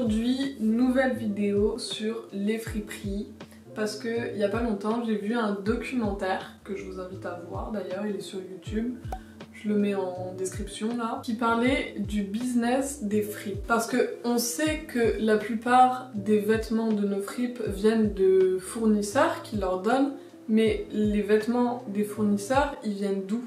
Aujourd'hui, nouvelle vidéo sur les friperies. Parce que il n'y a pas longtemps, j'ai vu un documentaire que je vous invite à voir d'ailleurs, il est sur YouTube. Je le mets en description là, qui parlait du business des fripes. Parce que on sait que la plupart des vêtements de nos fripes viennent de fournisseurs qui leur donnent, mais les vêtements des fournisseurs, ils viennent d'où?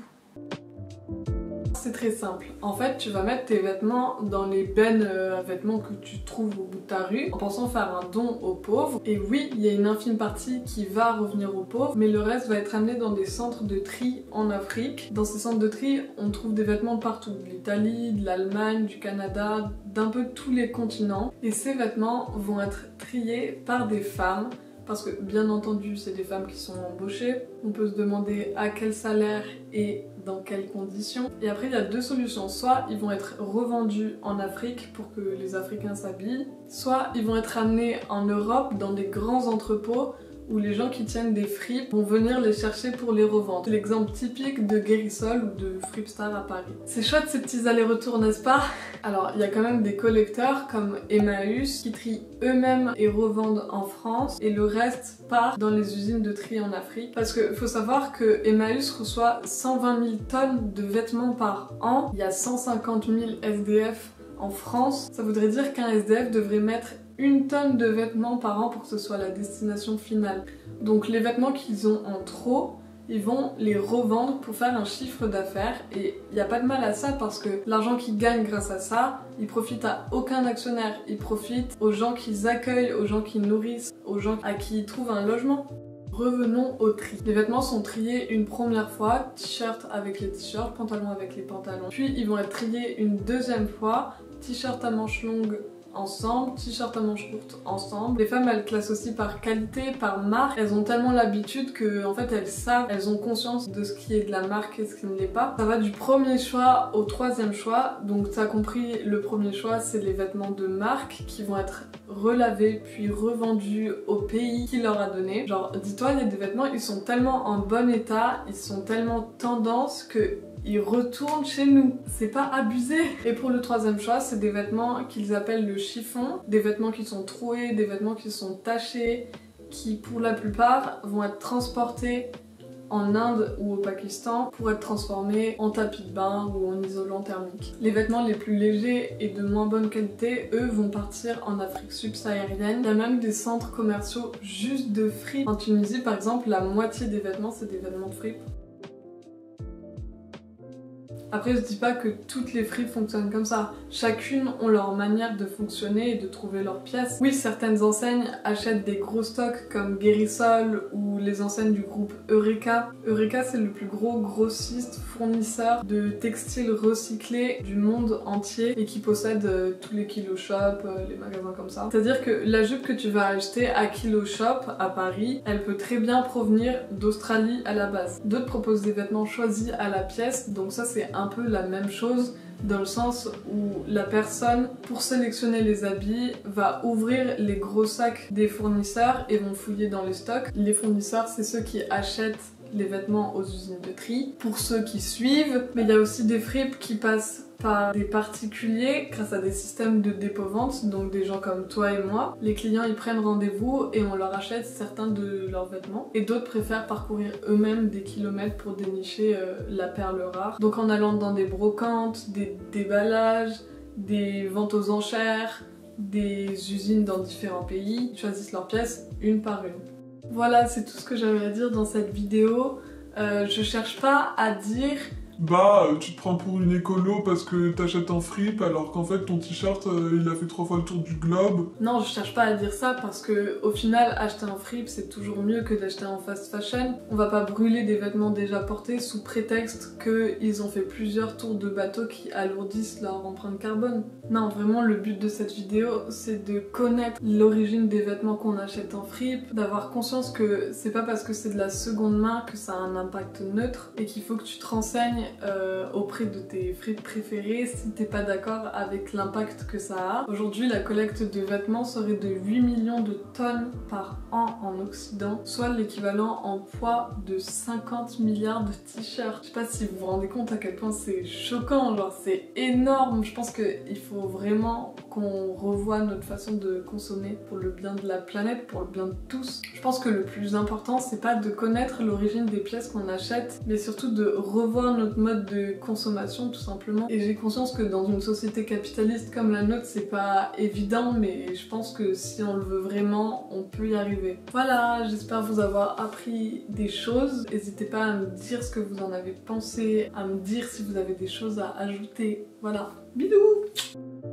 C'est très simple. En fait, tu vas mettre tes vêtements dans les bennes à vêtements que tu trouves au bout de ta rue en pensant faire un don aux pauvres. Et oui, il y a une infime partie qui va revenir aux pauvres, mais le reste va être amené dans des centres de tri en Afrique. Dans ces centres de tri, on trouve des vêtements de partout. De l'Italie, de l'Allemagne, du Canada, d'un peu tous les continents. Et ces vêtements vont être triés par des femmes. Parce que bien entendu c'est des femmes qui sont embauchées, on peut se demander à quel salaire et dans quelles conditions. Et après il y a deux solutions, soit ils vont être revendus en Afrique pour que les Africains s'habillent, soit ils vont être amenés en Europe dans des grands entrepôts où les gens qui tiennent des fripes vont venir les chercher pour les revendre. C'est l'exemple typique de Guérissol ou de Fripstar à Paris. C'est chouette ces petits allers-retours, n'est-ce pas? Alors il y a quand même des collecteurs comme Emmaüs qui trient eux-mêmes et revendent en France et le reste part dans les usines de tri en Afrique. Parce que faut savoir que Emmaüs reçoit 120 000 tonnes de vêtements par an. Il y a 150 000 SDF en France. Ça voudrait dire qu'un SDF devrait mettre 1 tonne de vêtements par an pour que ce soit la destination finale. Donc les vêtements qu'ils ont en trop, ils vont les revendre pour faire un chiffre d'affaires et il n'y a pas de mal à ça parce que l'argent qu'ils gagnent grâce à ça, il profite à aucun actionnaire, il profite aux gens qu'ils accueillent, aux gens qu'ils nourrissent, aux gens à qui ils trouvent un logement. Revenons au tri. Les vêtements sont triés une première fois, t-shirt avec les t-shirts, pantalons avec les pantalons. Puis ils vont être triés une deuxième fois, t-shirt à manches longues ensemble, t-shirt à manches courtes ensemble. Les femmes elles classent aussi par qualité, par marque. Elles ont tellement l'habitude que en fait elles savent, elles ont conscience de ce qui est de la marque et ce qui ne l'est pas. Ça va du premier choix au troisième choix. Donc t'as compris, le premier choix c'est les vêtements de marque qui vont être relavés puis revendus au pays qui leur a donné. Genre dis-toi, il y a des vêtements, ils sont tellement en bon état, ils sont tellement tendance que ils retournent chez nous. C'est pas abusé. Et pour le troisième choix, c'est des vêtements qu'ils appellent le chiffon, des vêtements qui sont troués, des vêtements qui sont tachés, qui pour la plupart vont être transportés en Inde ou au Pakistan pour être transformés en tapis de bain ou en isolant thermique. Les vêtements les plus légers et de moins bonne qualité, eux, vont partir en Afrique subsaharienne. Il y a même des centres commerciaux juste de fripes. En Tunisie, par exemple, la moitié des vêtements, c'est des vêtements de fripes. Après, je dis pas que toutes les fripes fonctionnent comme ça. Chacune ont leur manière de fonctionner et de trouver leurs pièces. Oui, certaines enseignes achètent des gros stocks comme Guérissol ou les enseignes du groupe Eureka. Eureka, c'est le plus gros grossiste fournisseur de textiles recyclés du monde entier et qui possède tous les Kilo Shop, les magasins comme ça. C'est-à-dire que la jupe que tu vas acheter à Kilo Shop à Paris, elle peut très bien provenir d'Australie à la base. D'autres proposent des vêtements choisis à la pièce, donc ça c'est un peu la même chose dans le sens où la personne, pour sélectionner les habits, va ouvrir les gros sacs des fournisseurs et vont fouiller dans les stocks. Les fournisseurs, c'est ceux qui achètent les vêtements aux usines de tri, pour ceux qui suivent, mais il y a aussi des fripes qui passent par des particuliers grâce à des systèmes de dépôt-vente, donc des gens comme toi et moi. Les clients ils prennent rendez-vous et on leur achète certains de leurs vêtements et d'autres préfèrent parcourir eux-mêmes des kilomètres pour dénicher la perle rare. Donc en allant dans des brocantes, des déballages, des ventes aux enchères, des usines dans différents pays, ils choisissent leurs pièces une par une. Voilà, c'est tout ce que j'avais à dire dans cette vidéo. Je cherche pas à dire bah, tu te prends pour une écolo parce que t'achètes en fripe alors qu'en fait ton t-shirt il a fait 3 fois le tour du globe. Non, je cherche pas à dire ça parce que au final, acheter en fripe c'est toujours mieux que d'acheter en fast fashion. On va pas brûler des vêtements déjà portés sous prétexte qu'ils ont fait plusieurs tours de bateau qui alourdissent leur empreinte carbone. Non, vraiment le but de cette vidéo c'est de connaître l'origine des vêtements qu'on achète en fripe, d'avoir conscience que c'est pas parce que c'est de la seconde main que ça a un impact neutre et qu'il faut que tu te renseignes auprès de tes frites préférées si t'es pas d'accord avec l'impact que ça a. Aujourd'hui, la collecte de vêtements serait de 8 millions de tonnes par an en Occident, soit l'équivalent en poids de 50 milliards de t-shirts. Je sais pas si vous vous rendez compte à quel point c'est choquant, genre c'est énorme. Je pense qu'il faut vraiment qu'on revoie notre façon de consommer pour le bien de la planète, pour le bien de tous. Je pense que le plus important, c'est pas de connaître l'origine des pièces qu'on achète, mais surtout de revoir notre mode de consommation tout simplement. Et j'ai conscience que dans une société capitaliste comme la nôtre, c'est pas évident, mais je pense que si on le veut vraiment, on peut y arriver. Voilà, j'espère vous avoir appris des choses. N'hésitez pas à me dire ce que vous en avez pensé, à me dire si vous avez des choses à ajouter. Voilà, bisous!